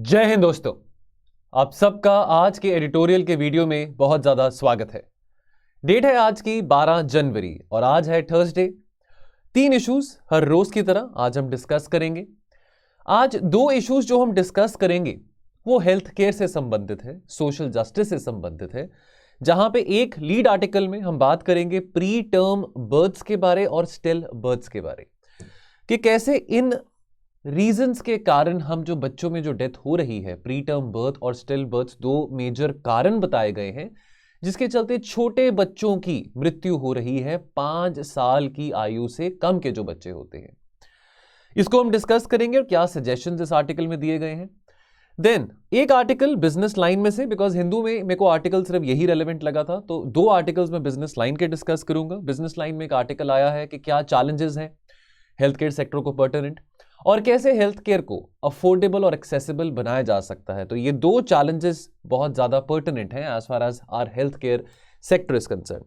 जय हिंद दोस्तों, आप सबका आज के एडिटोरियल के वीडियो में बहुत ज़्यादा स्वागत है। डेट है आज की 12 जनवरी और आज है थर्सडे। 3 इश्यूज हर रोज की तरह आज हम डिस्कस करेंगे। आज 2 इश्यूज जो हम डिस्कस करेंगे वो हेल्थ केयर से संबंधित है, सोशल जस्टिस से संबंधित है, जहां पे एक लीड आर्टिकल में हम बात करेंगे प्री टर्म बर्थ्स के बारे और स्टिल बर्थ्स के बारे कि कैसे इन रीजंस के कारण हम जो बच्चों में जो डेथ हो रही है, प्री टर्म बर्थ और स्टिल बर्थ 2 मेजर कारण बताए गए हैं जिसके चलते छोटे बच्चों की मृत्यु हो रही है 5 साल की आयु से कम के जो बच्चे होते हैं। इसको हम डिस्कस करेंगे और क्या सजेशंस इस आर्टिकल में दिए गए हैं। देन एक आर्टिकल बिजनेस लाइन में से, बिकॉज हिंदू में मेरे को आर्टिकल सिर्फ यही रेलेवेंट लगा था, तो 2 आर्टिकल्स में बिजनेस लाइन के डिस्कस करूंगा। बिजनेस लाइन में एक आर्टिकल आया है कि क्या चैलेंजेस हैं हेल्थ केयर सेक्टर को पर्टिनेंट और कैसे हेल्थ केयर को अफोर्डेबल और एक्सेसिबल बनाया जा सकता है। तो ये 2 चैलेंजेस बहुत ज्यादा पर्टिनेंट हैं as far as our health care sector is concern.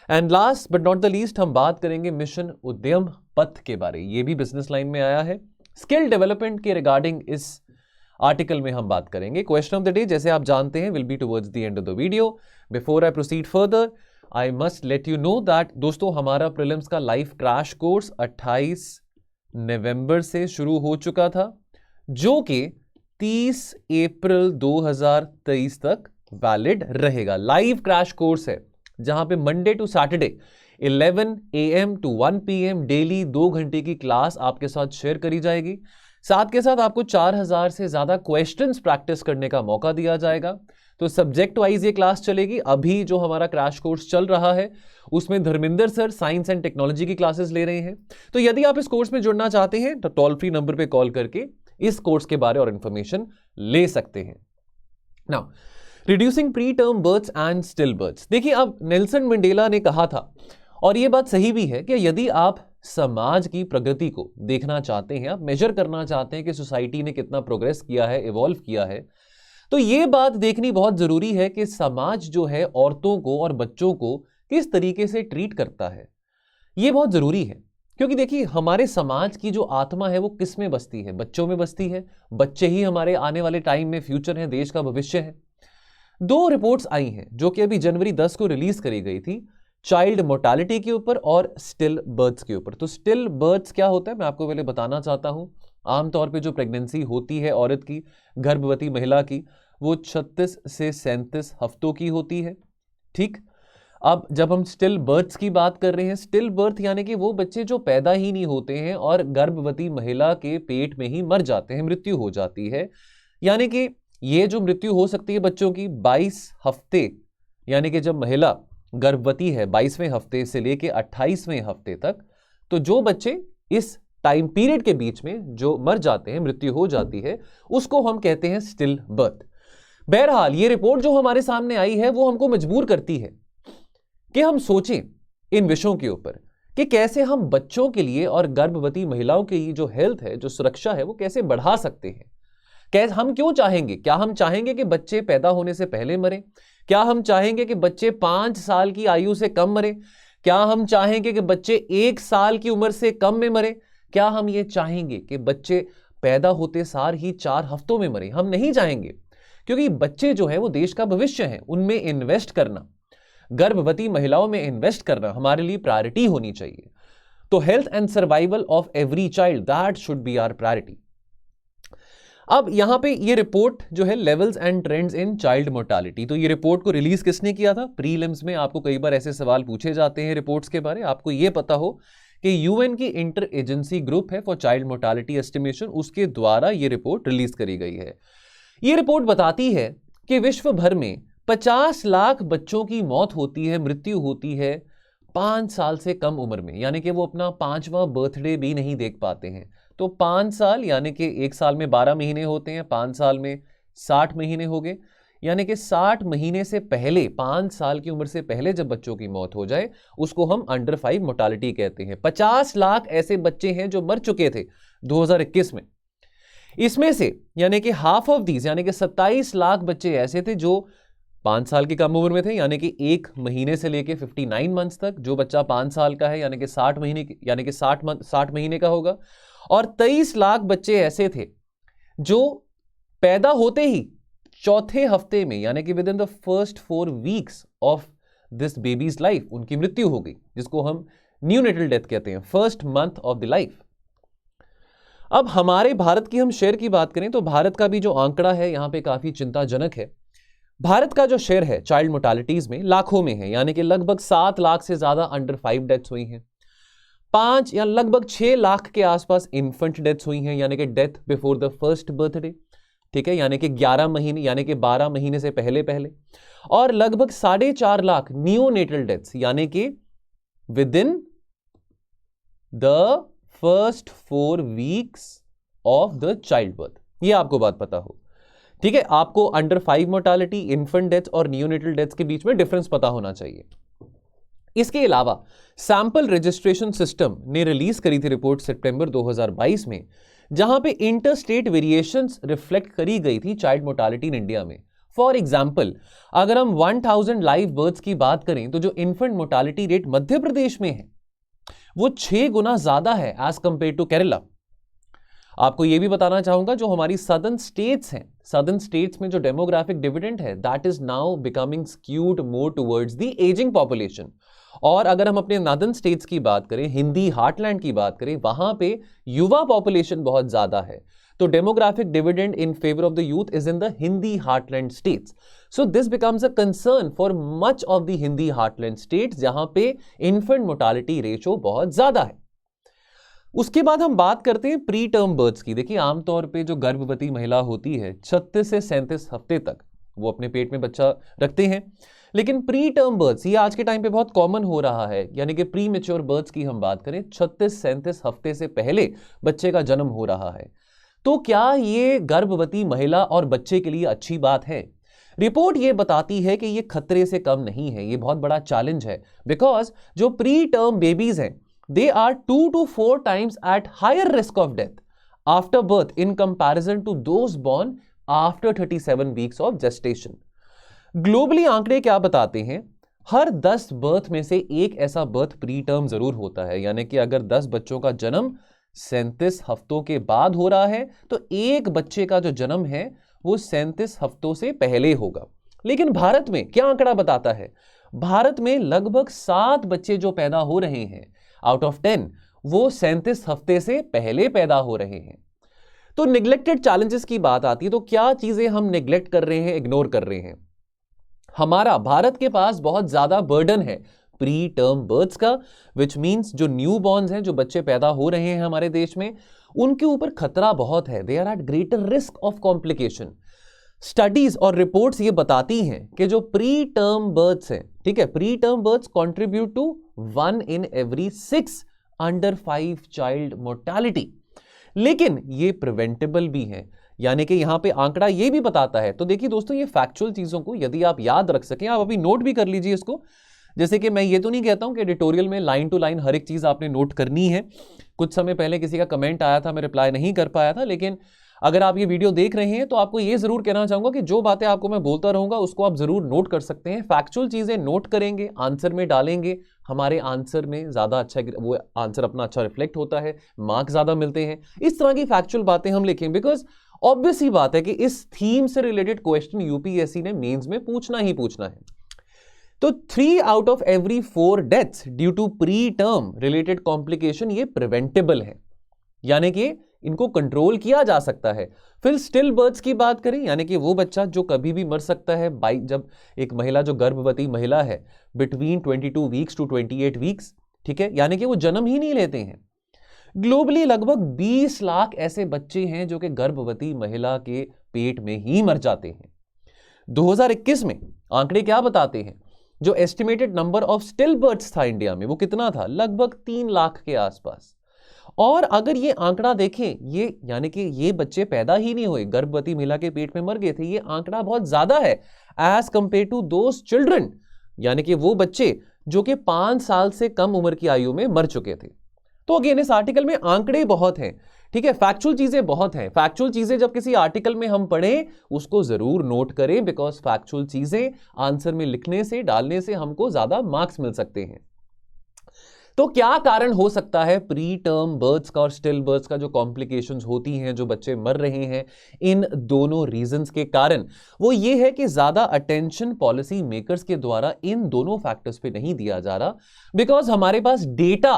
And last but not the least हम बात करेंगे मिशन उद्यम पथ के बारे। ये भी बिजनेस लाइन में आया है। स्किल डेवलपमेंट के रिगार्डिंग इस आर्टिकल में हम बात करेंगे। क्वेश्चन ऑफ द डे, जैसे आप जानते हैं, will be towards the end of the video. Before I proceed further, I must let you know that दोस्तों हमारा प्रीलिम्स का लाइव क्रैश कोर्स 28 नवंबर से शुरू हो चुका था, जो कि 30 अप्रैल 2023 तक वैलिड रहेगा। लाइव क्रैश कोर्स है जहां पे Monday to Saturday 11 AM to 1 PM daily 2 घंटे की क्लास आपके साथ शेयर करी जाएगी। साथ के साथ आपको 4000 से ज्यादा क्वेश्चंस प्रैक्टिस करने का मौका दिया जाएगा। तो सब्जेक्ट वाइज ये क्लास चलेगी। अभी जो हमारा क्रैश कोर्स चल रहा है उसमें Dharmendra sir science and technology की क्लासेस ले रहे हैं। तो यदि आप इस कोर्स में जुड़ना चाहते हैं तो टोल फ्री नंबर पे कॉल करके इस कोर्स के बारे और इंफॉर्मेशन ले सकते हैं। Now reducing pre term births and still births. देखिए, अब नेल्सन मंडेला ने कहा था और यह बात सही भी है कि यदि आप समाज की प्रगति को देखना चाहते हैं, आप मेजर करना चाहते हैं कि सोसाइटी ने कितना प्रोग्रेस किया है, इवॉल्व किया है, तो यह बात देखनी बहुत जरूरी है कि समाज जो है औरतों को और बच्चों को किस तरीके से ट्रीट करता है। यह बहुत जरूरी है क्योंकि देखिए हमारे समाज की जो आत्मा है वो किस में बसती है? बच्चों में बसती है। बच्चे ही हमारे आने वाले टाइम में फ्यूचर है, देश का भविष्य है। 2 रिपोर्ट्स आई हैं जो कि अभी जनवरी 10 को रिलीज करी गई थी, चाइल्ड मोर्टालिटी के ऊपर और स्टिल बर्थ्स के ऊपर। तो स्टिल बर्थ्स क्या होता है मैं आपको पहले बताना चाहता हूं। आमतौर पे जो प्रेगनेंसी होती है औरत की, गर्भवती महिला की, वो 36 से 37 हफ्तों की होती है। ठीक, अब जब हम स्टिल बर्थ्स की बात कर रहे हैं, स्टिल बर्थ यानी कि वो बच्चे जो पैदा ही नहीं होते हैं और गर्भवती महिला के पेट में ही मर जाते हैं, मृत्यु हो जाती है। यानी कि ये जो मृत्यु हो सकती है बच्चों की 22 हफ्ते, यानी कि जब महिला गर्भवती है 22वें हफ्ते से लेके 28वें हफ्ते तक, तो जो बच्चे इस टाइम पीरियड के बीच में जो मर जाते हैं, मृत्यु हो जाती है, उसको हम कहते हैं स्टिल बर्थ। बहरहाल ये रिपोर्ट जो हमारे सामने आई है वो हमको मजबूर करती है कि हम सोचें इन विषयों के ऊपर कि कैसे हम बच्चों के लिए और गर्भवती महिलाओं की जो हेल्थ है, जो सुरक्षा है, वो कैसे बढ़ा सकते हैं। कैसे हम क्यों चाहेंगे? क्या हम चाहेंगे कि बच्चे पैदा होने से पहले मरे? क्या हम चाहेंगे कि बच्चे 5 साल की आयु से कम मरे? क्या हम चाहेंगे कि बच्चे 1 साल की उम्र से कम में मरे? क्या हम ये चाहेंगे कि बच्चे पैदा होते सार ही 4 हफ्तों में मरे? हम नहीं चाहेंगे, क्योंकि बच्चे जो है वो देश का भविष्य है। उनमें इन्वेस्ट करना, गर्भवती महिलाओं में इन्वेस्ट करना हमारे लिए प्रायोरिटी होनी चाहिए। तो health and survival of every child, that should be our priority. अब यहां पे ये रिपोर्ट जो है levels and trends in child mortality, तो ये रिपोर्ट को रिलीज किसने किया था? प्रीलिम्स में आपको कई बार ऐसे सवाल पूछे जाते हैं रिपोर्ट्स के बारे। आपको ये पता हो कि यूएन की इंटर एजेंसी ग्रुप है फॉर चाइल्ड मोर्टालिटी एस्टिमेशन, उसके द्वारा ये रिपोर्ट रिलीज करी गई है। ये रिपोर्ट बताती है कि विश्व भर में 50 लाख बच्चों की मौत होती है, मृत्यु होती है 5 साल से कम उम्र में, यानी कि वो अपना 5वां बर्थडे भी नहीं देख पाते हैं। तो 5 साल यानी कि 1 साल में 12 महीने होते हैं, 5 साल में 60 महीने हो गए, यानी कि 60 महीने से पहले, 5 साल की उम्र से पहले जब बच्चों की मौत हो जाए उसको हम अंडर 5 मोर्टालिटी कहते हैं। 50 लाख ऐसे बच्चे हैं जो मर चुके थे 2021 में। इसमें से यानी कि हाफ ऑफ दीज, यानी कि 27 लाख बच्चे ऐसे थे जो 5 साल की कम उम्र में थे, यानी कि 1 महीने से लेके 59 मंथ्स तक। जो बच्चा 5 साल का है यानी कि 60 महीने, यानी कि 60 महीने का होगा। और 23 लाख बच्चे ऐसे थे जो पैदा होते ही चौथे हफ्ते में, यानी कि with in the first 4 weeks of this babies life उनकी मृत्यु हो गई, जिसको हम न्यूनेटल डेथ कहते हैं, first month of the life. अब हमारे भारत की हम शेयर की बात करें तो भारत का भी जो आंकड़ा है यहां पे काफी चिंताजनक है। भारत का जो शेयर है चाइल्ड मोर्टालिटीज में लाखों में है, यानी कि लगभग 7 लाख से ज्यादा अंडर 5 डेथ्स हुई हैं, 5 या लगभग 6 लाख के आसपास इन्फेंट डेथ्स हुई हैं, यानी कि death before the first birthday, ठीक है, यानी कि 11 महीने यानी कि 12 महीने से पहले पहले, और लगभग 4.5 लाख नियोनेटल डेथ्स, यानी कि with in the first 4 weeks of the child birth. ये आपको बात पता हो, ठीक है। आपको अंडर 5 मोर्टालिटी, इन्फेंट डेथ्स और नियोनेटल डेथ्स के बीच में डिफरेंस पता होना चाहिए। इसके अलावा सैंपल रजिस्ट्रेशन सिस्टम ने रिलीज करी थी रिपोर्ट सितंबर 2022 में, जहां पे इंटरस्टेट वेरिएशंस रिफ्लेक्ट करी गई थी चाइल्ड मोर्टालिटी इन इंडिया में। फॉर एग्जांपल, अगर हम 1000 लाइव बर्थ्स की बात करें तो जो infant mortality rate Madhya Pradesh में है वो 6 गुना ज्यादा है एज कंपेयर टू केरला। आपको यह भी बताना चाहूंगा, जो हमारी सदर्न स्टेट्स हैं, सदर्न स्टेट्स में जो डेमोग्राफिक डिविडेंड है that is now becoming skewed more towards the ageing population. और अगर हम अपने नॉर्दर्न स्टेट्स की बात करें, हिंदी हार्टलैंड की बात करें, वहां पे युवा पॉपुलेशन बहुत ज्यादा है, तो demographic dividend in favour of the youth is in the Hindi heartland states. So this becomes a concern for much of the Hindi heartland states, जहां पे इन्फेंट मोर्टालिटी रेशो बहुत ज्यादा है। उसके बाद हम बात करते हैं प्री टर्म बर्थ्स की। देखिए, आमतौर पे जो गर्भवती महिला होती है 36 से 37 हफ्ते तक वो अपने पेट में बच्चा रखते हैं, लेकिन प्री टर्म बर्थ्स ये आज के टाइम पे बहुत कॉमन हो रहा है, यानी कि प्री मैच्योर बर्थ्स की हम बात करें 36-37 हफ्ते से पहले बच्चे का जन्म हो रहा है। तो क्या ये गर्भवती महिला और बच्चे के लिए अच्छी बात है? रिपोर्ट ये बताती है कि ये खतरे से कम नहीं है, ये बहुत बड़ा चैलेंज है, बिकॉज जो प्री टर्म बेबीज हैं they are 2 to 4 times at higher risk of death after birth in comparison to those born after 37 weeks of gestation. Globally आंकड़े क्या बताते हैं? हर 10 बर्थ में से एक ऐसा बर्थ प्री टर्म जरूर होता है, यानी कि अगर 10 बच्चों का जन्म 37 हफ्तों के बाद हो रहा है तो एक बच्चे का जो जन्म है वो 37 हफ्तों से पहले होगा। लेकिन भारत में क्या आंकड़ा बताता है? भारत में लगभग 7 बच्चे जो पैदा हो रहे हैं आउट ऑफ 10 वो 37 हफ्ते से पहले पैदा हो रहे हैं। तो निग्लेक्टेड चैलेंजेस की बात आती है, तो क्या चीजें हम निग्लेक्ट कर रहे हैं, इग्नोर कर रहे हैं? हमारा भारत के पास बहुत ज्यादा बर्डन है प्री टर्म बर्थ्स का, विच मींस जो न्यू बॉर्न्स हैं, जो बच्चे पैदा हो रहे हैं हमारे देश में, उनके ऊपर खतरा बहुत है, they are at greater risk of complication. Studies और रिपोर्ट्स ये बताती हैं कि जो प्री टर्म बर्थ्स हैं, ठीक है, pre term births contribute to 1 in every 6 under 5 child mortality, लेकिन ये प्रिवेंटेबल भी है, यानी कि यहां पे आंकड़ा ये भी बताता है। तो देखिए दोस्तों, ये फैक्चुअल चीजों को यदि आप याद रख सकें, आप अभी नोट भी कर लीजिए इसको। जैसे कि मैं ये तो नहीं कहता हूं कि एडिटोरियल में लाइन टू लाइन हर एक चीज आपने नोट करनी है। कुछ समय पहले किसी का कमेंट आया था, मैं रिप्लाई नहीं कर पाया था, लेकिन अगर आप ये वीडियो देख रहे हैं तो आपको ये जरूर कहना चाहूंगा कि जो बातें आपको मैं बोलता रहूंगा उसको आप जरूर नोट कर सकते हैं। फैक्चुअल चीजें नोट करेंगे, आंसर में डालेंगे, हमारे आंसर में ज्यादा अच्छा, वो आंसर अपना अच्छा रिफ्लेक्ट होता है, मार्क्स ज्यादा मिलते हैं। इस तरह की फैक्चुअल बातें हम लिखें, बिकॉज ऑब्वियस ही बात है कि इस थीम से रिलेटेड क्वेश्चन यूपीएससी ने मेंस में पूछना ही पूछना है। तो 3 out of every 4 deaths due to pre term related complication ये प्रिवेंटेबल है, यानी कि इनको कंट्रोल किया जा सकता है। फिर स्टिल बर्थ्स की बात करें, यानी कि वो बच्चा जो कभी भी मर सकता है जब एक महिला, जो गर्भवती महिला है, बिटवीन 22 वीक्स टू 28 वीक्स, ठीक है, यानी कि वो जन्म ही नहीं लेते हैं। ग्लोबली लगभग 20 लाख ऐसे बच्चे हैं जो कि गर्भवती महिला के पेट में ही मर जाते हैं। 2021 में आंकड़े क्या बताते हैं? जो estimated number of still births था इंडिया में वो कितना था? लगभग 3 लाख के आसपास। और अगर ये आंकड़ा देखें, ये यानी कि ये बच्चे पैदा ही नहीं हुए, गर्भवती महिला के पेट में मर गए थे, ये आंकड़ा बहुत ज्यादा है as compare to those children, यानी कि वो बच्चे जो कि 5 साल से कम उम्र की आयु में मर चुके थे। तो अगेन इस आर्टिकल में आंकड़े बहुत हैं, ठीक है, फैक्चुअल चीजें बहुत हैं। फैक्चुअल चीजें जब किसी आर्टिकल में हम पढ़ें उसको जरूर नोट करें, बिकॉज फैक्चुअल चीजें आंसर में लिखने से, डालने से हमको ज्यादा मार्क्स मिल सकते हैं। तो क्या कारण हो सकता है प्री टर्म बर्थ्स का और स्टिल बर्थ्स का, जो कॉम्प्लिकेशंस होती हैं, जो बच्चे मर रहे हैं इन दोनों रीजंस के कारण? वो ये है कि ज्यादा अटेंशन पॉलिसी मेकर्स के द्वारा इन दोनों फैक्टर्स पे नहीं दिया जा रहा, बिकॉज हमारे पास डेटा,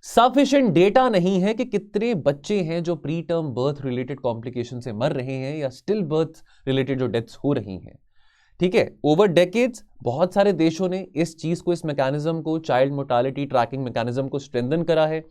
सफिशिएंट डेटा नहीं है कि कितने बच्चे हैं जो pre term birth related complication से मर रहे हैं या स्टिल बर्थ रिलेटेड जो डेथ्स हो रही हैं। ठीक है, ओवर डेकेड्स बहुत सारे देशों ने इस चीज को, इस मैकेनिज्म को, चाइल्ड मोर्टालिटी ट्रैकिंग मैकेनिज्म को स्ट्रेंथन करा है,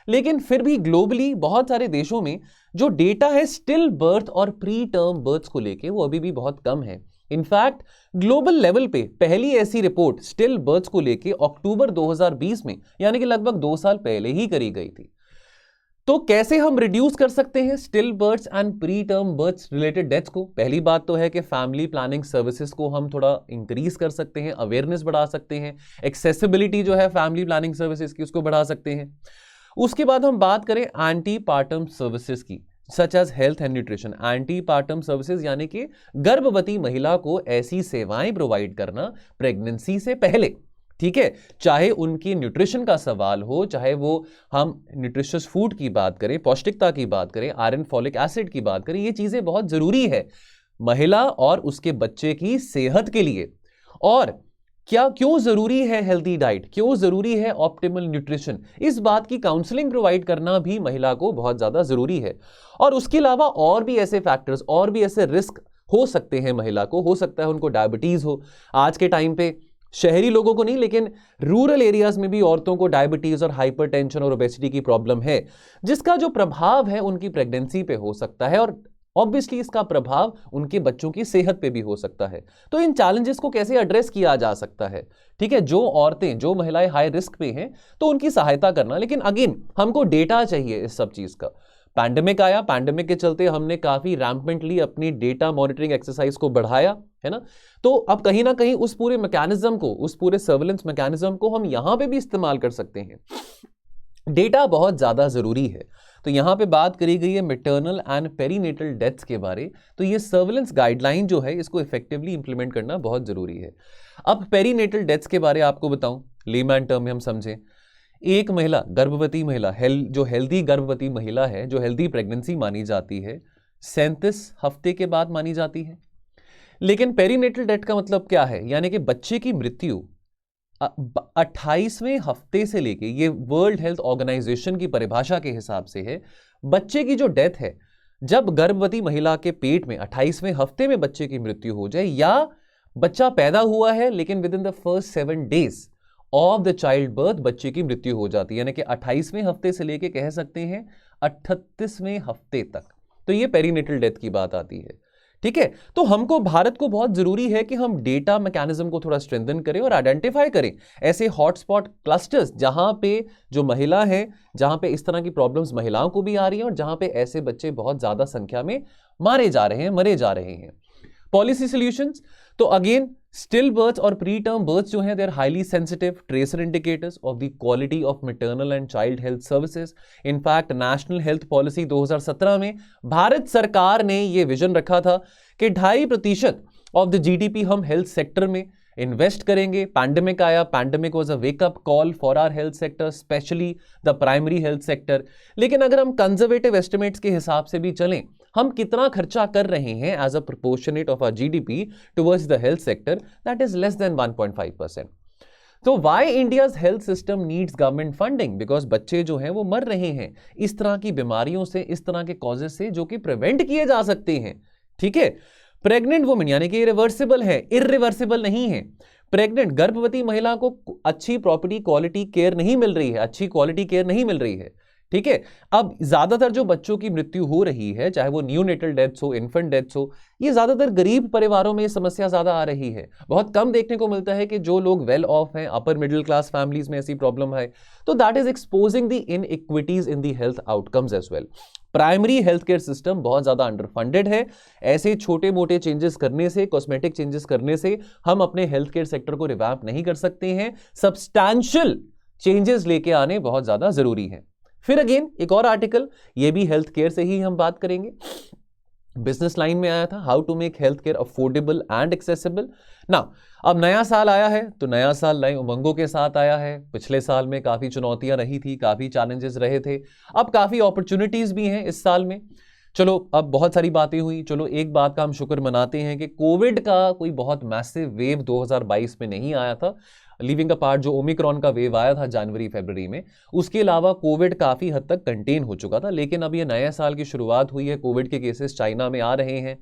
लेकिन फिर भी ग्लोबली बहुत सारे देशों में जो डेटा है स्टिल बर्थ और प्री टर्म बर्थ्स को लेके वो अभी भी बहुत कम है। इनफैक्ट ग्लोबल लेवल पे पहली ऐसी रिपोर्ट स्टिल बर्थ्स को लेके अक्टूबर 2020 में, यानी कि लगभग 2 साल पहले ही करी गई थी। तो कैसे हम रिड्यूस कर सकते हैं still births and pre term births related deaths को? पहली बात तो है कि फैमिली प्लानिंग सर्विसेज को हम थोड़ा इंक्रीज कर सकते हैं, अवेयरनेस बढ़ा सकते हैं, एक्सेसिबिलिटी जो है फैमिली प्लानिंग सर्विसेज की उसको बढ़ा सकते हैं। उसके बाद हम बात करें एंटी पार्टम सर्विसेज की, such as health and nutrition. Antepartum services यानी कि गर्भवती महिला को ऐसी सेवाएं प्रोवाइड करना प्रेगनेंसी से पहले, ठीक है, चाहे उनकी न्यूट्रिशन का सवाल हो, चाहे वो हम न्यूट्रिशियस फूड की बात करें, पौष्टिकता की बात करें, आयरन फॉलिक एसिड की बात करें, ये चीजें बहुत जरूरी है महिला और उसके बच्चे की सेहत के लिए। और क्यों जरूरी है हेल्दी डाइट, क्यों जरूरी है ऑप्टिमल न्यूट्रिशन, इस बात की काउंसलिंग प्रोवाइड करना भी महिला को बहुत ज्यादा जरूरी है। और उसके अलावा और भी ऐसे फैक्टर्स, और भी ऐसे रिस्क हो सकते हैं महिला को, हो सकता है उनको डायबिटीज हो। आज के टाइम पे शहरी लोगों को नहीं, लेकिन रूरल एरियाज में भी औरतों को डायबिटीज और हाइपरटेंशन और ओबेसिटी की प्रॉब्लम है, जिसका जो प्रभाव है उनकी प्रेगनेंसी पे हो सकता है और ऑब्वियसली इसका प्रभाव उनके बच्चों की सेहत पे भी हो सकता है। तो इन चैलेंजेस को कैसे एड्रेस किया जा सकता है? ठीक है, जो औरतें, जो महिलाएं हाई रिस्क पे हैं तो उनकी सहायता करना, लेकिन अगेन हमको डेटा चाहिए इस सब चीज का। पैंडेमिक आया, पैंडेमिक के चलते हमने काफी रैम्पेंटली अपनी डेटा मॉनिटरिंग एक्सरसाइज को बढ़ाया, है ना। तो अब कहीं ना कहीं उस पूरे मैकेनिज्म को, उस पूरे सर्विलेंस मैकेनिज्म को हम यहां पे भी इस्तेमाल कर सकते हैं। डेटा बहुत ज्यादा जरूरी है। तो यहां पे बात करी गई है मैटरनल एंड पेरीनेटल डेथ्स के बारे। तो ये सर्विलेंस गाइडलाइन जो है इसको इफेक्टिवली इंप्लीमेंट करना बहुत जरूरी है। अब पेरीनेटल डेथ्स के बारे आपको बताऊं, लेमैन टर्म में हम समझें। एक महिला, गर्भवती महिला, जो हेल्दी गर्भवती महिला है, जो हेल्दी प्रेगनेंसी मानी जाती है, 37 हफ्ते के बाद मानी जाती है। लेकिन पेरीनेटल डेथ का मतलब क्या है? यानी कि बच्चे की मृत्यु 28वें हफ्ते से लेके, ये वर्ल्ड हेल्थ ऑर्गेनाइजेशन की परिभाषा के हिसाब से है, बच्चे की जो डेथ है, जब गर्भवती महिला के पेट में 28वें हफ्ते में बच्चे की मृत्यु हो जाए, या बच्चा पैदा हुआ है लेकिन with in the first 7 days of the child birth बच्चे की मृत्यु हो जाती है, यानी कि 28वें हफ्ते से लेके कह सकते हैं 38वें हफ्ते तक। तो ये पेरीनेटल डेथ की बात आती है। ठीक है, तो हमको, भारत को बहुत जरूरी है कि हम डेटा मैकेनिज्म को थोड़ा स्ट्रेंथन करें और आइडेंटिफाई करें ऐसे हॉटस्पॉट क्लस्टर्स जहां पे जो महिला है, जहां पे इस तरह की प्रॉब्लम्स महिलाओं को भी आ रही हैं और जहां पे ऐसे बच्चे बहुत ज्यादा संख्या में मारे जा रहे हैं, मरे जा रहे हैं। पॉलिसी सॉल्यूशंस, तो अगेन स्टिल बर्थ और प्री टर्म बर्थ जो है, they are highly sensitive tracer indicators of the quality of maternal and child health services. In fact national health policy 2017 में भारत सरकार ने यह विजन रखा था कि 2.5% ऑफ द जीडीपी हम हेल्थ सेक्टर में इन्वेस्ट करेंगे। पैंडेमिक आया, pandemic was a wake up call for our health sector, specially the primary health sector. लेकिन अगर हम कंजर्वेटिव एस्टिमेट्स के हिसाब से भी चलें, हम कितना खर्चा कर रहे हैं as a proportionate of our GDP towards the health sector, that is less than 1.5%। तो why India's health system needs government funding? Because बच्चे जो हैं वो मर रहे हैं इस तरह की बीमारियों से, इस तरह के कॉजेस से, जो कि प्रिवेंट किए जा सकते हैं। ठीक है, प्रेग्नेंट वुमेन, यानी कि रिवर्सिबल है, इरिवर्सिबल नहीं है। प्रेग्नेंट गर्भवती महिला को अच्छी प्रॉपर्टी क्वालिटी केयर नहीं मिल रही है, अच्छी क्वालिटी केयर नहीं मिल रही है। ठीक है, अब ज्यादातर जो बच्चों की मृत्यु हो रही है, चाहे वो न्यूनेटल डेथ्स हो, इन्फेंट डेथ्स हो, ये ज्यादातर गरीब परिवारों में ये समस्या ज्यादा आ रही है। बहुत कम देखने को मिलता है कि जो लोग वेल ऑफ हैं, अपर मिडिल क्लास फैमिलीज में ऐसी प्रॉब्लम है। तो that is exposing the inequities in the health outcomes as well. Primary health care system बहुत ज्यादा अंडरफंडेड है। ऐसे छोटे मोटे चेंजेस करने से, कॉस्मेटिक चेंजेस करने से हम अपने हेल्थ केयर सेक्टर को रिवैम्प नहीं कर सकते हैं। सब्सटैंशियल चेंजेस लेके आने बहुत ज्यादा जरूरी है। फिर अगेन एक और आर्टिकल, ये भी हेल्थ केयर से ही हम बात करेंगे। बिजनेस लाइन में आया था, how to make health care affordable and accessible. ना अब नया साल आया है तो नया साल नए उमंगों के साथ आया है। पिछले साल में काफ़ी चुनौतियां रही थी, काफ़ी चैलेंजेस रहे थे, अब काफ़ी अपॉर्चुनिटीज़ भी हैं इस साल में। चलो अब बहुत सारी बातें हुई, चलो एक बात का हम शुक्र मनाते हैं कि कोविड का कोई बहुत मैसिव वेव 2022 में नहीं आया था, लिविंग अपार्ट जो ओमिक्रॉन का वेव आया था जनवरी फरवरी में, उसके अलावा कोविड काफ़ी हद तक कंटेन हो चुका था। लेकिन अब ये नए साल की शुरुआत हुई है, कोविड के केसेस चाइना में आ रहे हैं।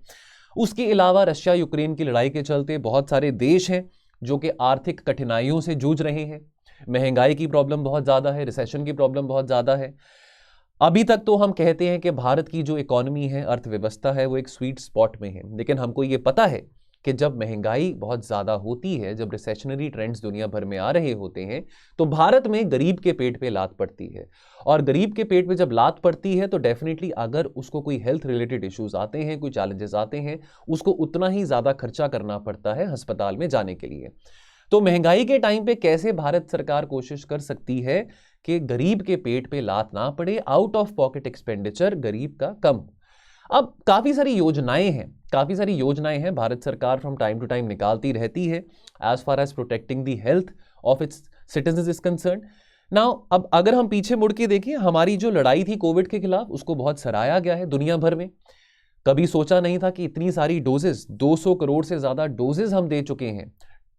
उसके अलावा रशिया यूक्रेन की लड़ाई के चलते बहुत सारे देश हैं जो कि आर्थिक कठिनाइयों से जूझ रहे हैं, महंगाई की प्रॉब्लम बहुत ज़्यादा है, रिसेशन की प्रॉब्लम बहुत ज़्यादा है। अभी तक तो हम कहते हैं कि भारत की जो इकोनॉमी है, अर्थव्यवस्था है, वो एक स्वीट स्पॉट में है। लेकिन हमको ये पता है कि जब महंगाई बहुत ज़्यादा होती है, जब रिसेशनरी ट्रेंड्स दुनिया भर में आ रहे होते हैं, तो भारत में गरीब के पेट पे लात पड़ती है। और गरीब के पेट पे जब लात पड़ती है तो डेफिनेटली अगर उसको कोई हेल्थ रिलेटेड इश्यूज आते हैं, कोई चैलेंजेस आते हैं, उसको उतना ही ज़्यादा खर्चा करना पड़ता है अस्पताल में जाने के लिए। तो महंगाई के टाइम पे कैसे भारत सरकार कोशिश कर सकती है कि गरीब के पेट पे लात ना पड़े, आउट ऑफ पॉकेट एक्सपेंडिचर गरीब का कम। अब काफ़ी सारी योजनाएं हैं भारत सरकार फ्रॉम टाइम टू टाइम निकालती रहती है as far as protecting the health of its citizens is concern. Now अब अगर हम पीछे मुड़ के देखें, हमारी जो लड़ाई थी कोविड के खिलाफ, उसको बहुत सराहा गया है दुनिया भर में। कभी सोचा नहीं था कि इतनी सारी डोजेस, 200 करोड़ से ज़्यादा डोजेस हम दे चुके हैं।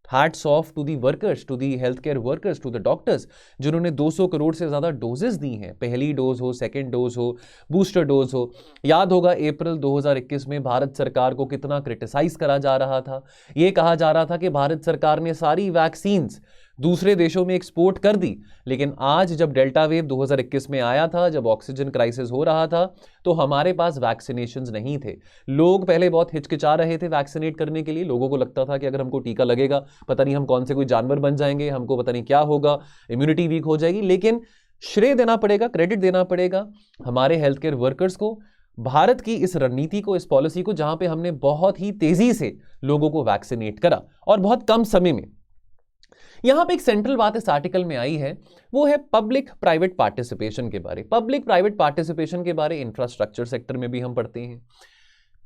Hats off to the workers, to the health care workers, to the doctors, जिन्होंने 200 करोड़ से ज़्यादा डोजेस दी हैं। पहली डोज हो, सेकेंड डोज हो, बूस्टर डोज हो। याद होगा अप्रैल 2021 में भारत सरकार को कितना क्रिटिसाइज करा जा रहा था। ये कहा जा रहा था कि भारत सरकार ने सारी वैक्सीन्स दूसरे देशों में एक्सपोर्ट कर दी। लेकिन आज जब डेल्टा वेव 2021 में आया था, जब ऑक्सीजन क्राइसिस हो रहा था, तो हमारे पास वैक्सीनेशंस नहीं थे। लोग पहले बहुत हिचकिचा रहे थे वैक्सीनेट करने के लिए। लोगों को लगता था कि अगर हमको टीका लगेगा पता नहीं हम कौन से कोई जानवर बन जाएंगे, हमको पता नहीं क्या होगा, इम्यूनिटी वीक हो जाएगी। लेकिन श्रेय देना पड़ेगा, क्रेडिट देना पड़ेगा हमारे हेल्थ केयर वर्कर्स को, भारत की इस रणनीति को, इस पॉलिसी को, जहां पे हमने बहुत ही तेजी से लोगों को वैक्सीनेट करा और बहुत कम समय में। यहां पे एक सेंट्रल बात इस आर्टिकल में आई है, वो है पब्लिक प्राइवेट पार्टिसिपेशन के बारे। पब्लिक प्राइवेट पार्टिसिपेशन के बारे इंफ्रास्ट्रक्चर सेक्टर में भी हम पढ़ते हैं।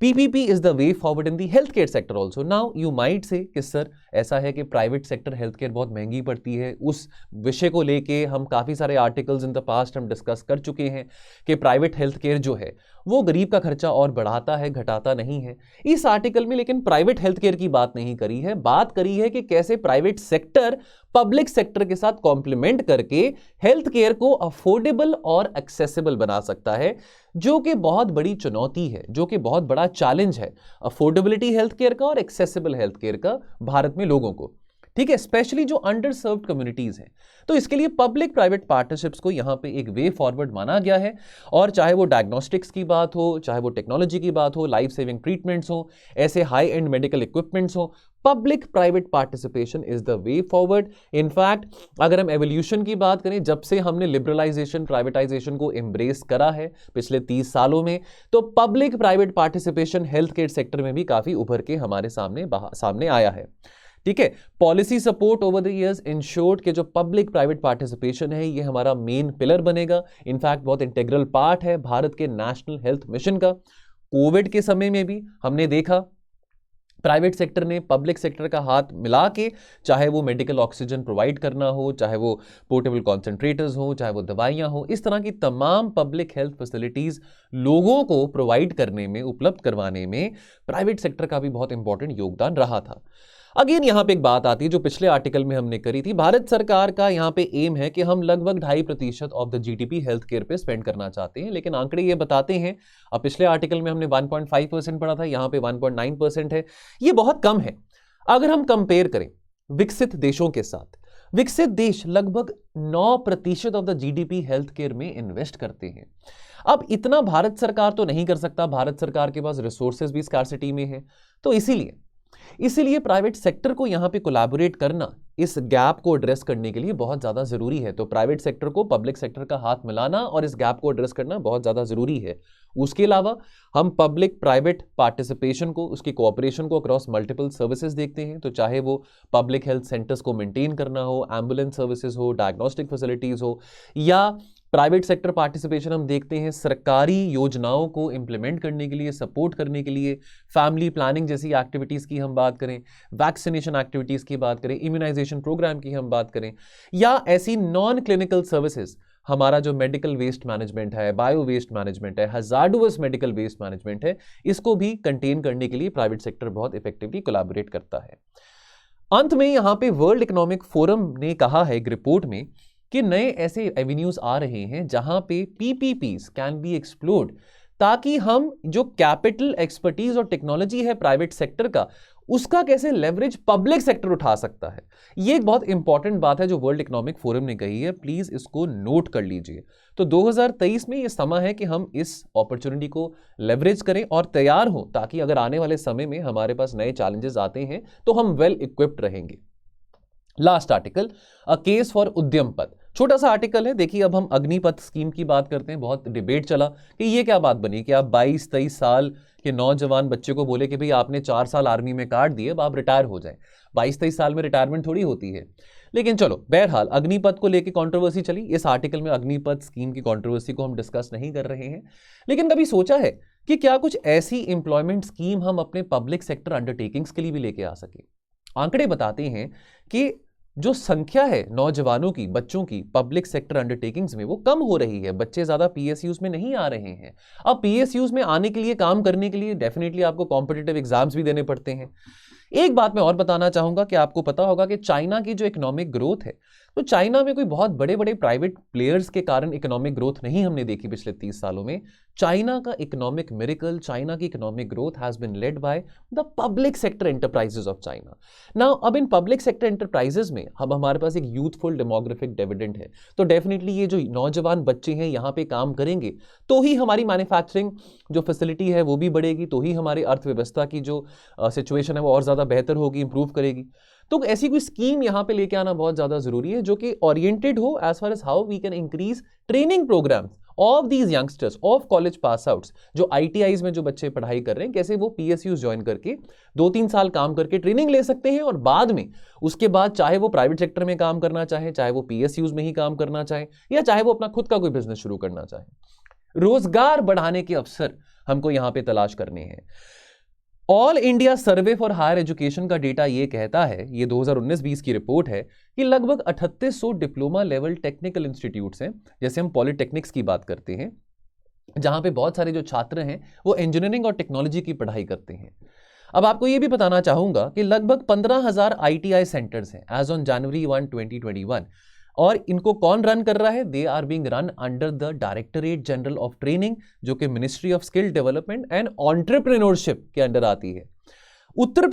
PPP is the way forward in the healthcare sector also. Now you might say कि सर ऐसा है कि प्राइवेट सेक्टर हेल्थ केयर बहुत महंगी पड़ती है। उस विषय को लेके हम काफ़ी सारे आर्टिकल्स इन द पास्ट हम डिस्कस कर चुके हैं कि प्राइवेट हेल्थ केयर जो है वो गरीब का खर्चा और बढ़ाता है, घटाता नहीं है। इस आर्टिकल में लेकिन प्राइवेट हेल्थ केयर की बात नहीं करी है, बात करी है कि कैसे प्राइवेट सेक्टर पब्लिक सेक्टर के साथ कॉम्प्लीमेंट करके हेल्थ केयर को अफोर्डेबल और एक्सेसिबल बना सकता है, जो कि बहुत बड़ी चुनौती है, जो कि बहुत बड़ा चैलेंज है अफोर्डेबिलिटी हेल्थ केयर का और एक्सेसिबल हेल्थ केयर का भारत में लोगों को। ठीक है, स्पेशली जो अंडर सर्व्ड कम्युनिटीज हैं। तो इसके लिए पब्लिक प्राइवेट पार्टनरशिप्स को यहां पे एक वे फॉरवर्ड माना गया है। और चाहे वो डायग्नोस्टिक्स की बात हो, चाहे वो टेक्नोलॉजी की बात हो, लाइफ सेविंग ट्रीटमेंट्स हो, ऐसे हाई एंड मेडिकल इक्विपमेंट्स हो, public private participation is the way forward. In fact अगर हम एवोल्यूशन की बात करें, जब से हमने लिबरलाइजेशन, प्राइवेटाइजेशन को एम्ब्रेस करा है पिछले 30 सालों में, तो public private participation health care sector में भी काफी उभर के हमारे सामने आया है। ठीक है, policy support over the years insured कि जो पब्लिक प्राइवेट पार्टिसिपेशन है ये हमारा मेन पिलर बनेगा। इनफैक्ट बहुत इंटीग्रल पार्ट है भारत के नेशनल हेल्थ मिशन का। कोविड के समय में भी हमने देखा प्राइवेट सेक्टर ने पब्लिक सेक्टर का हाथ मिला के, चाहे वो मेडिकल ऑक्सीजन प्रोवाइड करना हो, चाहे वो पोर्टेबल कॉन्सेंट्रेटर्स हो, चाहे वो दवाइयां हो, इस तरह की तमाम पब्लिक हेल्थ फैसिलिटीज लोगों को प्रोवाइड करने में, उपलब्ध करवाने में प्राइवेट सेक्टर का भी बहुत इंपॉर्टेंट योगदान रहा था। अगेन यहां पे एक बात आती है जो पिछले आर्टिकल में हमने करी थी। भारत सरकार का यहां पे एम है कि हम लगभग 2.5% of the GDP health care पे स्पेंड करना चाहते हैं, लेकिन आंकड़े ये बताते हैं, अब पिछले आर्टिकल में हमने 1.5% पढ़ा था, यहां पे 1.9% है। ये बहुत कम है अगर हम कंपेयर करें विकसित देशों के साथ। विकसित देश लगभग 9% of the GDP health care में इन्वेस्ट करते हैं। अब इतना भारत सरकार तो नहीं कर सकता, भारत सरकार के पास रिसोर्सेज भी स्कार्सिटी में है। तो इसीलिए प्राइवेट सेक्टर को यहां पे कोलैबोरेट करना, इस गैप को एड्रेस करने के लिए बहुत ज्यादा जरूरी है। तो प्राइवेट सेक्टर को पब्लिक सेक्टर का हाथ मिलाना और इस गैप को एड्रेस करना बहुत ज्यादा जरूरी है। उसके अलावा हम पब्लिक प्राइवेट पार्टिसिपेशन को, उसकी कोऑपरेशन को अक्रॉस मल्टीपल सर्विसेज देखते हैं। तो चाहे वो पब्लिक हेल्थ सेंटर्स को मेंटेन करना हो, एम्बुलेंस सर्विसेज हो, डायग्नोस्टिक फैसिलिटीज हो, या प्राइवेट सेक्टर पार्टिसिपेशन हम देखते हैं सरकारी योजनाओं को इंप्लीमेंट करने के लिए, सपोर्ट करने के लिए, फैमिली प्लानिंग जैसी एक्टिविटीज़ की हम बात करें, वैक्सीनेशन एक्टिविटीज़ की बात करें, इम्यूनाइजेशन प्रोग्राम की हम बात करें, या ऐसी नॉन क्लिनिकल सर्विसेज, हमारा जो मेडिकल वेस्ट मैनेजमेंट है, बायो वेस्ट मैनेजमेंट है, हजार्डुअस मेडिकल वेस्ट मैनेजमेंट है, इसको भी कंटेन करने के लिए प्राइवेट सेक्टर बहुत इफेक्टिवली कोलैबोरेट करता है। अंत में यहां पे वर्ल्ड इकोनॉमिक फोरम ने कहा है एक रिपोर्ट में कि नए ऐसे एवेन्यूज आ रहे हैं जहां पे पीपीपीज कैन बी एक्सप्लोर्ड, ताकि हम जो कैपिटल, एक्सपर्टीज और टेक्नोलॉजी है प्राइवेट सेक्टर का, उसका कैसे लेवरेज पब्लिक सेक्टर उठा सकता है। ये एक बहुत इंपॉर्टेंट बात है जो वर्ल्ड इकोनॉमिक फोरम ने कही है, प्लीज इसको नोट कर लीजिए। तो 2023 में ये समय है कि हम इस अपॉर्चुनिटी को लेवरेज करें और तैयार हों, ताकि अगर आने वाले समय में हमारे पास नए चैलेंजेस आते हैं तो हम वेल इक्विप्ड रहेंगे। Last article, a case for उद्यम पथ, छोटा सा आर्टिकल है। देखिए अब हम अग्निपथ स्कीम की बात करते हैं। बहुत डिबेट चला कि ये क्या बात बनी कि आप 22-23 साल के नौजवान बच्चे को बोले कि भाई आपने 4 साल आर्मी में काट दिए, अब आप रिटायर हो जाएं। 22-23 साल में रिटायरमेंट थोड़ी होती है। लेकिन चलो, बहरहाल अग्निपथ को लेकर कंट्रोवर्सी चली। इस आर्टिकल में अग्निपथ स्कीम की कंट्रोवर्सी को हम डिस्कस नहीं कर रहे हैं, लेकिन कभी सोचा है कि क्या कुछ ऐसी एम्प्लॉयमेंट स्कीम हम अपने पब्लिक सेक्टर अंडरटेकिंग्स के लिए भी लेके आ सके। आंकड़े बताते हैं कि जो संख्या है नौजवानों की, बच्चों की पब्लिक सेक्टर अंडरटेकिंग्स में, वो कम हो रही है। बच्चे ज्यादा पीएसयूज में नहीं आ रहे हैं। अब पीएसयूज में आने के लिए, काम करने के लिए डेफिनेटली आपको कॉम्पिटिटिव एग्जाम्स भी देने पड़ते हैं। एक बात मैं और बताना चाहूंगा कि आपको पता होगा कि चाइना की जो इकोनॉमिक ग्रोथ है, तो चाइना में कोई बहुत बड़े बड़े प्राइवेट प्लेयर्स के कारण इकोनॉमिक ग्रोथ नहीं हमने देखी पिछले 30 सालों में। चाइना का इकोनॉमिक मिरेकल, चाइना की economic growth has been led by the public sector enterprises of China. Now अब इन पब्लिक सेक्टर एंटरप्राइजेस में अब हमारे पास एक यूथफुल डेमोग्राफिक डिविडेंड है, तो डेफिनेटली ये जो नौजवान बच्चे हैं यहाँ पे काम करेंगे तो ही हमारी मैन्युफैक्चरिंग जो फैसिलिटी है वो भी बढ़ेगी, तो ही हमारी अर्थव्यवस्था की जो सिचुएशन है वो और ज्यादा बेहतर होगी, इंप्रूव करेगी। तो ऐसी कोई स्कीम यहां पे लेके आना बहुत ज्यादा जरूरी है जो कि ओरिएंटेड हो as far as how we can increase training programs of these youngsters, of college pass outs, जो आईटीआईज में जो बच्चे पढ़ाई कर रहे हैं, कैसे वो पीएसयूज ज्वाइन करके 2-3 साल काम करके ट्रेनिंग ले सकते हैं और बाद में, उसके बाद चाहे वो प्राइवेट सेक्टर में काम करना चाहे, चाहे वो पीएसयूज में ही काम करना चाहे, या चाहे वो अपना खुद का कोई बिजनेस शुरू करना चाहे, रोजगार बढ़ाने के अवसर हमको यहां पे तलाश करने हैं। All India survey for higher education का डेटा ये कहता है, ये 2019-20 की रिपोर्ट है, कि लगभग 3800 डिप्लोमा लेवल टेक्निकल इंस्टीट्यूट्स हैं, जैसे हम पॉलिटेक्निक्स की बात करते हैं, जहां पे बहुत सारे जो छात्र हैं वो इंजीनियरिंग और टेक्नोलॉजी की पढ़ाई करते हैं। अब आपको ये भी बताना चाहूंगा कि लगभग 15,000 आईटीआई सेंटर्स हैं एज ऑन जनवरी 1, 2021, और इनको कौन रन कर रहा है? They are being run under the directorate general of training, जो कि ministry of skill development and entrepreneurship के अंडर आती है। उत्तर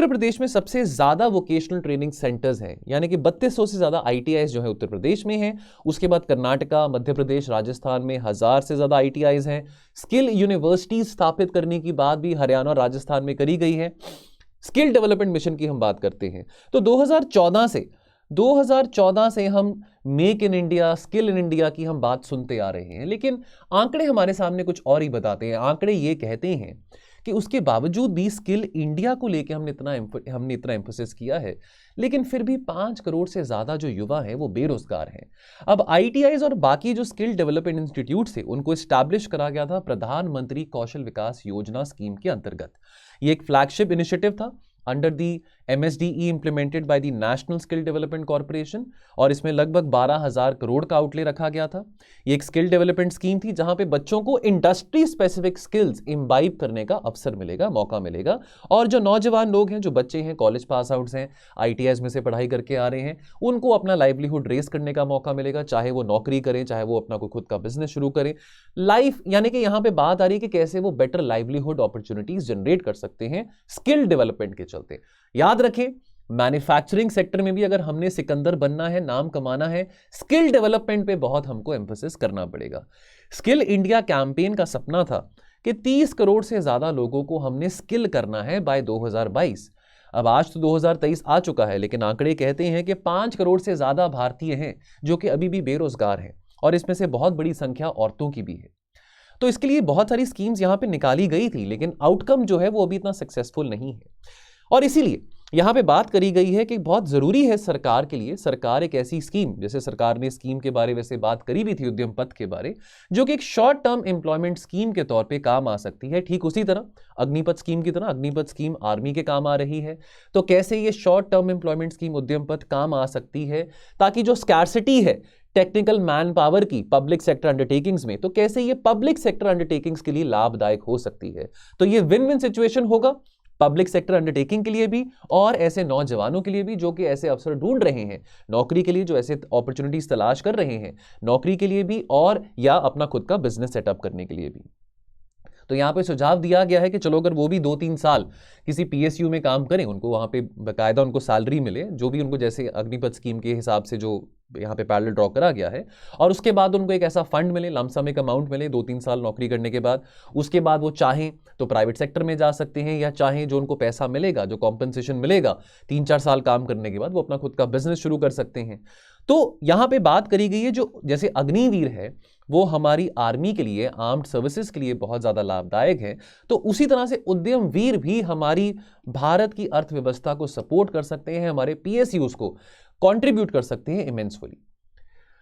प्रदेश में सबसे ज्यादा वोकेशनल ट्रेनिंग सेंटर्स हैं, यानी कि 3200 से ज्यादा आईटीआईज जो है उत्तर प्रदेश में हैं। उसके बाद कर्नाटका, मध्य प्रदेश, राजस्थान में 1000 से ज्यादा आईटीआईज हैं। स्किल यूनिवर्सिटी स्थापित करने की बात भी हरियाणा और राजस्थान में करी गई है। स्किल डेवलपमेंट मिशन की हम बात करते हैं तो 2014 से हम make in India, skill in India की हम बात सुनते आ रहे हैं, लेकिन आंकड़े हमारे सामने कुछ और ही बताते हैं। आंकड़े ये कहते हैं कि उसके बावजूद भी स्किल इंडिया को लेकर हमने इतना एम्फोसिस किया है, लेकिन फिर भी 5 करोड़ से ज्यादा जो युवा हैं वो बेरोजगार हैं। अब आईटीआईज और बाकी जो स्किल डेवलपमेंट इंस्टीट्यूट थे, उनको एस्टैब्लिश करा गया था प्रधानमंत्री कौशल विकास योजना स्कीम के अंतर्गत। ये एक फ्लैगशिप इनिशिएटिव था under the MSDE implemented by the national skill development corporation, और इसमें लगभग 12,000 करोड़ का आउटले रखा गया था। ये एक स्किल डेवलपमेंट स्कीम थी जहां पे बच्चों को इंडस्ट्री स्पेसिफिक स्किल्स इम्बाइब करने का अवसर मिलेगा, मौका मिलेगा, और जो नौजवान लोग हैं, जो बच्चे हैं, कॉलेज पास आउट्स हैं, ITIs में से पढ़ाई करके आ रहे हैं, उनको अपना लाइवलीहुड रेस करने का मौका मिलेगा, चाहे वो नौकरी करें, चाहे वो अपना कोई खुद का बिजनेस शुरू करें। लाइफ यानी कि यहां पे बात आ रही है कि कैसे वो बेटर लाइवलीहुड अपॉर्चुनिटीज जनरेट कर सकते हैं स्किल डेवलपमेंट के चलते। याद रखें, मैन्युफैक्चरिंग सेक्टर में भी अगर हमने सिकंदर बनना है, नाम कमाना है, स्किल डेवलपमेंट पे बहुत हमको एम्फेसिस करना पड़ेगा। स्किल इंडिया कैंपेन का सपना था कि 30 करोड़ से ज्यादा लोगों को हमने स्किल करना है बाय 2022। अब आज तो 2023 आ चुका है, लेकिन आंकड़े कहते हैं कि 5 करोड़ से ज्यादा भारतीय हैं जो कि अभी भी बेरोजगार हैं, और इसमें से बहुत बड़ी संख्या औरतों की भी है। तो इसके लिए बहुत सारी स्कीम्स यहां पे निकाली गई थी, लेकिन आउटकम जो है वो अभी इतना सक्सेसफुल नहीं है। और इसीलिए यहां पे बात करी गई है कि बहुत जरूरी है सरकार के लिए, सरकार एक ऐसी स्कीम, जैसे सरकार ने स्कीम के बारे वैसे बात करी भी थी उद्यम पथ के बारे, जो कि एक शॉर्ट टर्म एम्प्लॉयमेंट स्कीम के तौर पे काम आ सकती है। ठीक उसी तरह अग्निपथ स्कीम की तरह अग्निपथ स्कीम आर्मी के काम आ रही है, तो कैसे ये शॉर्ट टर्म एम्प्लॉयमेंट स्कीम उद्यम पथ काम आ सकती है, ताकि जो स्कैर्सिटी है टेक्निकल मैन पावर की पब्लिक सेक्टर अंडरटेकिंग्स में, तो कैसे ये पब्लिक सेक्टर अंडरटेकिंग्स के लिए लाभदायक हो सकती है। तो ये विन विन सिचुएशन होगा पब्लिक सेक्टर अंडरटेकिंग के लिए भी और ऐसे नौजवानों के लिए भी जो कि ऐसे अवसर ढूंढ रहे हैं नौकरी के लिए, जो ऐसे अपॉर्चुनिटीज तलाश कर रहे हैं नौकरी के लिए भी, और या अपना खुद का बिजनेस सेटअप करने के लिए भी। तो यहाँ पे सुझाव दिया गया है कि चलो अगर वो भी 2-3 साल किसी पीएसयू में काम करें, उनको वहाँ पे बाकायदा उनको सैलरी मिले, जो भी उनको जैसे अग्निपथ स्कीम के हिसाब से जो यहाँ पे पैरेलल ड्रॉ करा गया है, और उसके बाद उनको एक ऐसा फंड मिले, लमसम एक अमाउंट मिले 2-3 साल नौकरी करने के बाद। उसके बाद वो चाहें तो प्राइवेट सेक्टर में जा सकते हैं, या चाहें जो उनको पैसा मिलेगा, जो कॉम्पनसेशन मिलेगा 3-4 साल काम करने के बाद, वो अपना खुद का बिजनेस शुरू कर सकते हैं। तो यहाँ पे बात करी गई है जो जैसे अग्निवीर है वो हमारी आर्मी के लिए, आर्म्ड सर्विसेज के लिए बहुत ज़्यादा लाभदायक है, तो उसी तरह से उद्यम वीर भी हमारी भारत की अर्थव्यवस्था को सपोर्ट कर सकते हैं, हमारे पीएसयूज को कंट्रीब्यूट कर सकते हैं इमेंसफुली।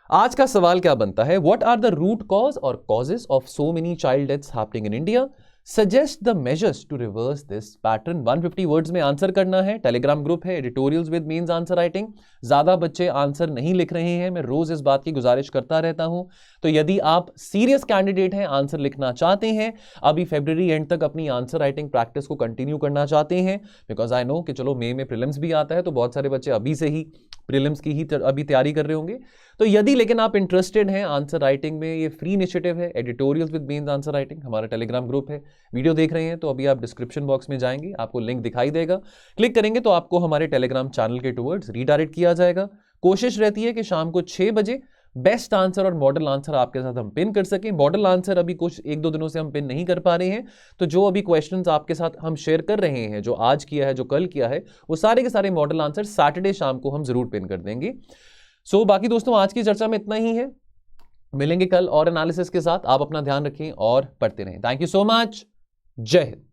आज का सवाल क्या बनता है, what are the root cause और causes of so many child deaths happening in India, suggest the measures to reverse this pattern. 150 words में आंसर करना है। टेलीग्राम ग्रुप है editorials with means answer writing. ज्यादा बच्चे आंसर नहीं लिख रहे हैं, मैं रोज इस बात की गुजारिश करता रहता हूं। तो यदि आप सीरियस कैंडिडेट हैं, आंसर लिखना चाहते हैं, अभी फरवरी एंड तक अपनी आंसर राइटिंग प्रैक्टिस को कंटिन्यू करना चाहते हैं, बिकॉज आई नो कि चलो मई में प्रीलिम्स भी आता है, तो बहुत सारे बच्चे अभी से ही प्रीलिम्स की ही अभी तैयारी कर रहे होंगे। तो यदि लेकिन आप इंटरेस्टेड हैं आंसर राइटिंग में, ये फ्री इनिशिएटिव है editorials with means answer writing, हमारा टेलीग्राम ग्रुप है। वीडियो देख रहे हैं तो अभी आप डिस्क्रिप्शन बॉक्स में जाएंगे, आपको लिंक दिखाई देगा, क्लिक करेंगे तो आपको हमारे टेलीग्राम चैनल के टुवर्ड्स रीडायरेक्ट किया जाएगा। कोशिश रहती है कि शाम को 6 बजे बेस्ट आंसर और मॉडल आंसर आपके साथ हम पिन कर सकें। मॉडल आंसर अभी कुछ 1-2 दिनों से हम पिन नहीं कर पा रहे हैं, तो जो अभी क्वेश्चंस आपके साथ हम शेयर कर रहे हैं, जो आज किया है, जो कल किया है, वो सारे के सारे मॉडल आंसर सैटरडे शाम को हम जरूर पिन कर देंगे। सो बाकी दोस्तों आज की चर्चा में इतना ही है, मिलेंगे कल और एनालिसिस के साथ। आप अपना ध्यान रखें और पढ़ते रहें। Thank you so much. जय हिंद।